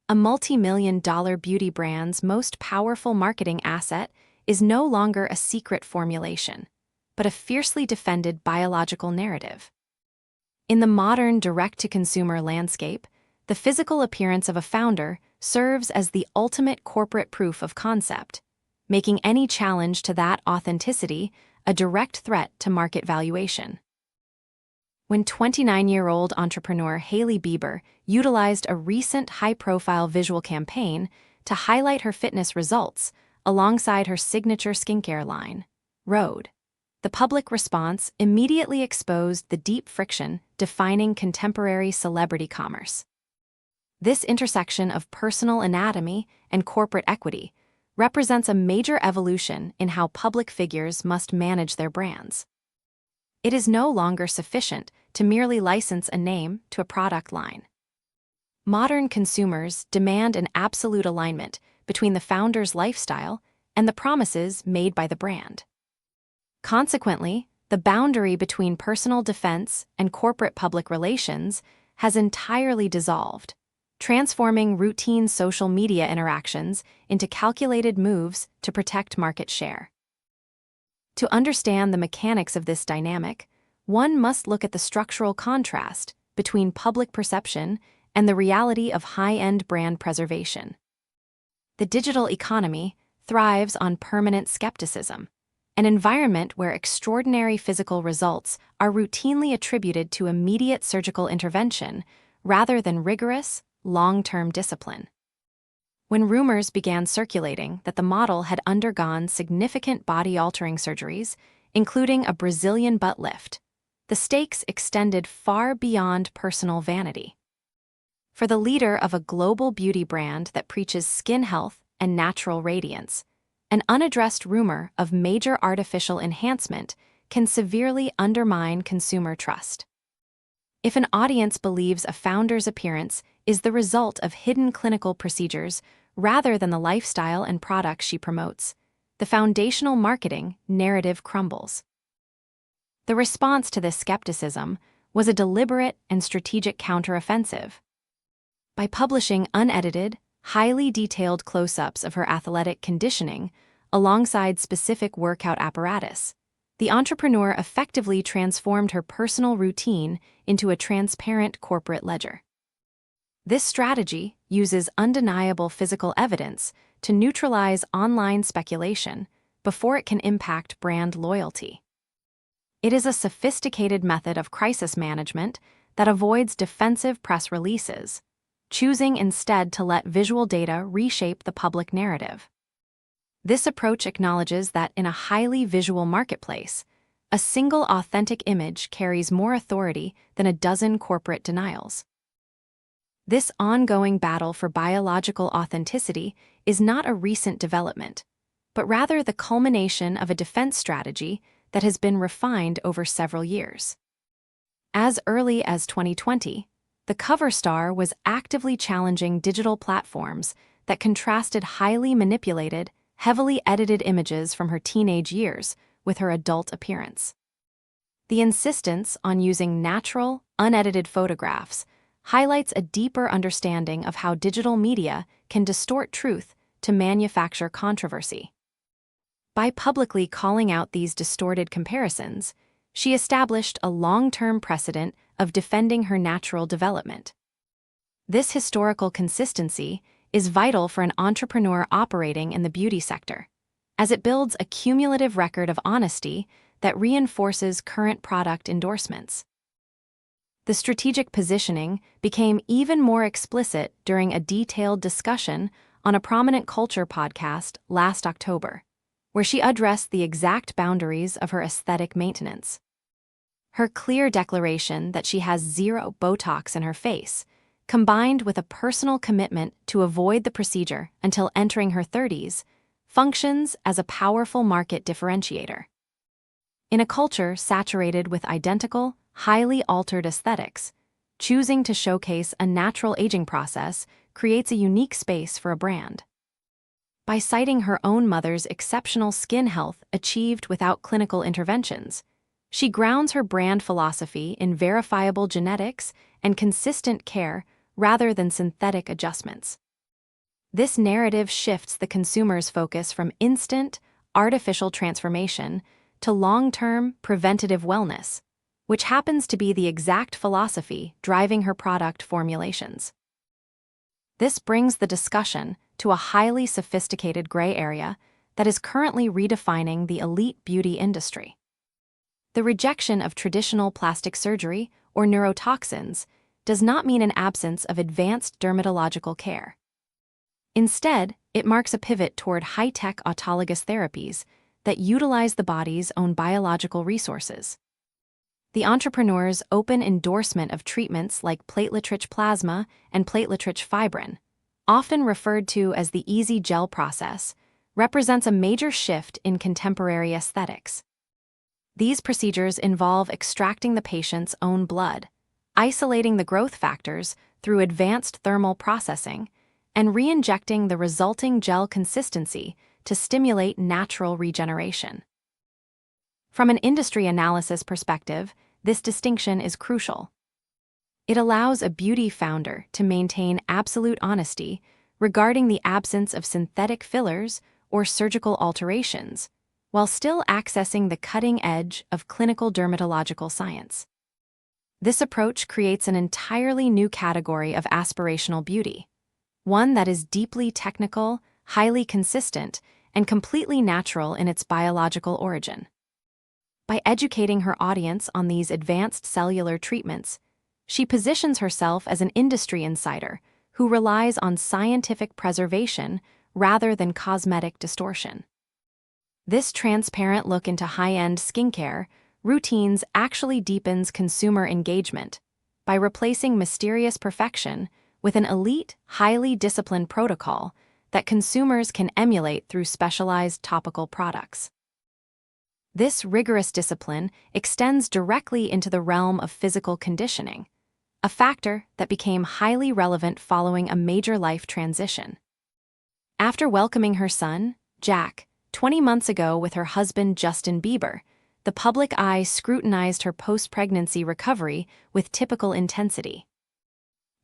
A multi-million-dollar beauty brand's most powerful marketing asset is no longer a secret formulation, but a fiercely defended biological narrative. In the modern direct-to-consumer landscape, the physical appearance of a founder serves as the ultimate corporate proof of concept, making any challenge to that authenticity a direct threat to market valuation. When 29-year-old entrepreneur Hailey Bieber utilized a recent high-profile visual campaign to highlight her fitness results alongside her signature skincare line, Rhode, the public response immediately exposed the deep friction defining contemporary celebrity commerce. This intersection of personal anatomy and corporate equity represents a major evolution in how public figures must manage their brands. It is no longer sufficient to merely license a name to a product line. Modern consumers demand an absolute alignment between the founder's lifestyle and the promises made by the brand. Consequently, the boundary between personal defense and corporate public relations has entirely dissolved, transforming routine social media interactions into calculated moves to protect market share. To understand the mechanics of this dynamic, one must look at the structural contrast between public perception and the reality of high-end brand preservation. The digital economy thrives on permanent skepticism, an environment where extraordinary physical results are routinely attributed to immediate surgical intervention rather than rigorous, long-term discipline. When rumors began circulating that the model had undergone significant body-altering surgeries, including a Brazilian butt lift, the stakes extended far beyond personal vanity. For the leader of a global beauty brand that preaches skin health and natural radiance, an unaddressed rumor of major artificial enhancement can severely undermine consumer trust. If an audience believes a founder's appearance is the result of hidden clinical procedures rather than the lifestyle and products she promotes, the foundational marketing narrative crumbles. The response to this skepticism was a deliberate and strategic counteroffensive. By publishing unedited, highly detailed close-ups of her athletic conditioning alongside specific workout apparatus, the entrepreneur effectively transformed her personal routine into a transparent corporate ledger. This strategy uses undeniable physical evidence to neutralize online speculation before it can impact brand loyalty. It is a sophisticated method of crisis management that avoids defensive press releases, choosing instead to let visual data reshape the public narrative. This approach acknowledges that in a highly visual marketplace, a single authentic image carries more authority than a dozen corporate denials. This ongoing battle for biological authenticity is not a recent development, but rather the culmination of a defense strategy that has been refined over several years. As early as 2020, the cover star was actively challenging digital platforms that contrasted highly manipulated, heavily edited images from her teenage years with her adult appearance. The insistence on using natural, unedited photographs highlights a deeper understanding of how digital media can distort truth to manufacture controversy. By publicly calling out these distorted comparisons, she established a long-term precedent of defending her natural development. This historical consistency is vital for an entrepreneur operating in the beauty sector, as it builds a cumulative record of honesty that reinforces current product endorsements. The strategic positioning became even more explicit during a detailed discussion on a prominent culture podcast last October, where she addressed the exact boundaries of her aesthetic maintenance. Her clear declaration that she has zero Botox in her face, combined with a personal commitment to avoid the procedure until entering her 30s, functions as a powerful market differentiator. In a culture saturated with identical, highly altered aesthetics, choosing to showcase a natural aging process creates a unique space for a brand. By citing her own mother's exceptional skin health achieved without clinical interventions, she grounds her brand philosophy in verifiable genetics and consistent care rather than synthetic adjustments. This narrative shifts the consumer's focus from instant, artificial transformation to long-term, preventative wellness, which happens to be the exact philosophy driving her product formulations. This brings the discussion to a highly sophisticated gray area that is currently redefining the elite beauty industry. The rejection of traditional plastic surgery or neurotoxins does not mean an absence of advanced dermatological care. Instead, it marks a pivot toward high-tech autologous therapies that utilize the body's own biological resources. The entrepreneur's open endorsement of treatments like platelet-rich plasma and platelet-rich fibrin, often referred to as the easy gel process, represents a major shift in contemporary aesthetics. These procedures involve extracting the patient's own blood, isolating the growth factors through advanced thermal processing, and re-injecting the resulting gel consistency to stimulate natural regeneration. From an industry analysis perspective, this distinction is crucial. It allows a beauty founder to maintain absolute honesty regarding the absence of synthetic fillers or surgical alterations, while still accessing the cutting edge of clinical dermatological science. This approach creates an entirely new category of aspirational beauty, one that is deeply technical, highly consistent, and completely natural in its biological origin. By educating her audience on these advanced cellular treatments, she positions herself as an industry insider who relies on scientific preservation rather than cosmetic distortion. This transparent look into high-end skincare routines actually deepens consumer engagement by replacing mysterious perfection with an elite, highly disciplined protocol that consumers can emulate through specialized topical products. This rigorous discipline extends directly into the realm of physical conditioning, a factor that became highly relevant following a major life transition. After welcoming her son, Jack, 20 months ago with her husband Justin Bieber, the public eye scrutinized her post-pregnancy recovery with typical intensity.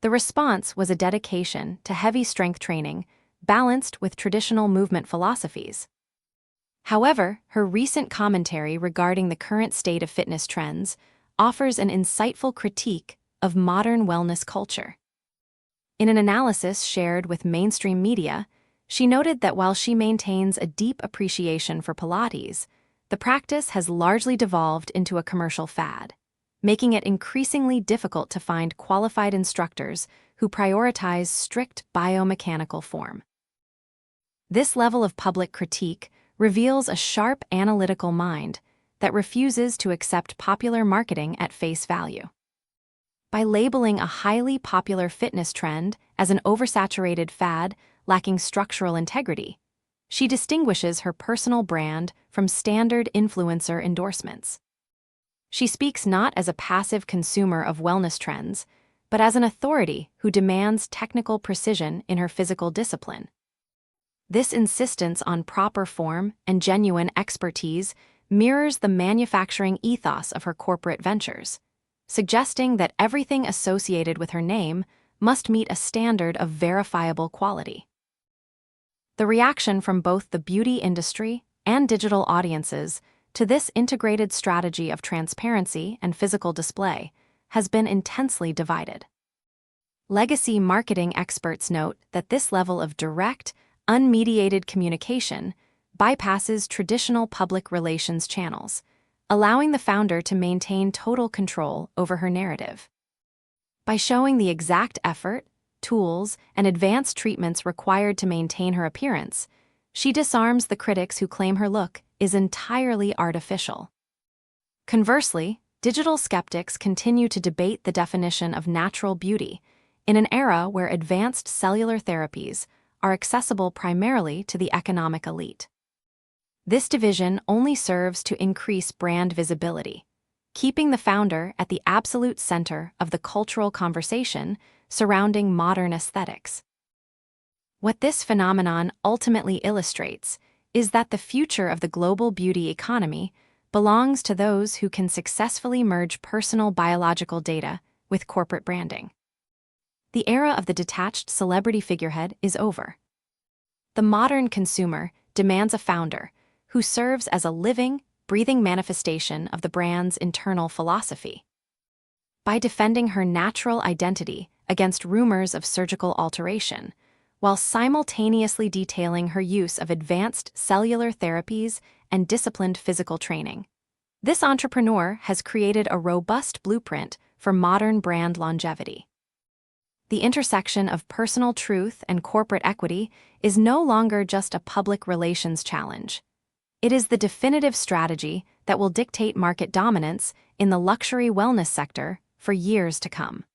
The response was a dedication to heavy strength training, balanced with traditional movement philosophies. However, her recent commentary regarding the current state of fitness trends offers an insightful critique of modern wellness culture. In an analysis shared with mainstream media, she noted that while she maintains a deep appreciation for Pilates, the practice has largely devolved into a commercial fad, making it increasingly difficult to find qualified instructors who prioritize strict biomechanical form. This level of public critique reveals a sharp analytical mind that refuses to accept popular marketing at face value. By labeling a highly popular fitness trend as an oversaturated fad lacking structural integrity, she distinguishes her personal brand from standard influencer endorsements. She speaks not as a passive consumer of wellness trends, but as an authority who demands technical precision in her physical discipline. This insistence on proper form and genuine expertise mirrors the manufacturing ethos of her corporate ventures, suggesting that everything associated with her name must meet a standard of verifiable quality. The reaction from both the beauty industry and digital audiences to this integrated strategy of transparency and physical display has been intensely divided. Legacy marketing experts note that this level of direct, unmediated communication bypasses traditional public relations channels, allowing the founder to maintain total control over her narrative. By showing the exact effort, tools, and advanced treatments required to maintain her appearance, she disarms the critics who claim her look is entirely artificial. Conversely, digital skeptics continue to debate the definition of natural beauty in an era where advanced cellular therapies are accessible primarily to the economic elite. This division only serves to increase brand visibility, keeping the founder at the absolute center of the cultural conversation surrounding modern aesthetics. What this phenomenon ultimately illustrates is that the future of the global beauty economy belongs to those who can successfully merge personal biological data with corporate branding. The era of the detached celebrity figurehead is over, The modern consumer demands a founder who serves as a living, breathing manifestation of the brand's internal philosophy. By defending her natural identity against rumors of surgical alteration, while simultaneously detailing her use of advanced cellular therapies and disciplined physical training, this entrepreneur has created a robust blueprint for modern brand longevity. The intersection of personal truth and corporate equity is no longer just a public relations challenge. It is the definitive strategy that will dictate market dominance in the luxury wellness sector for years to come.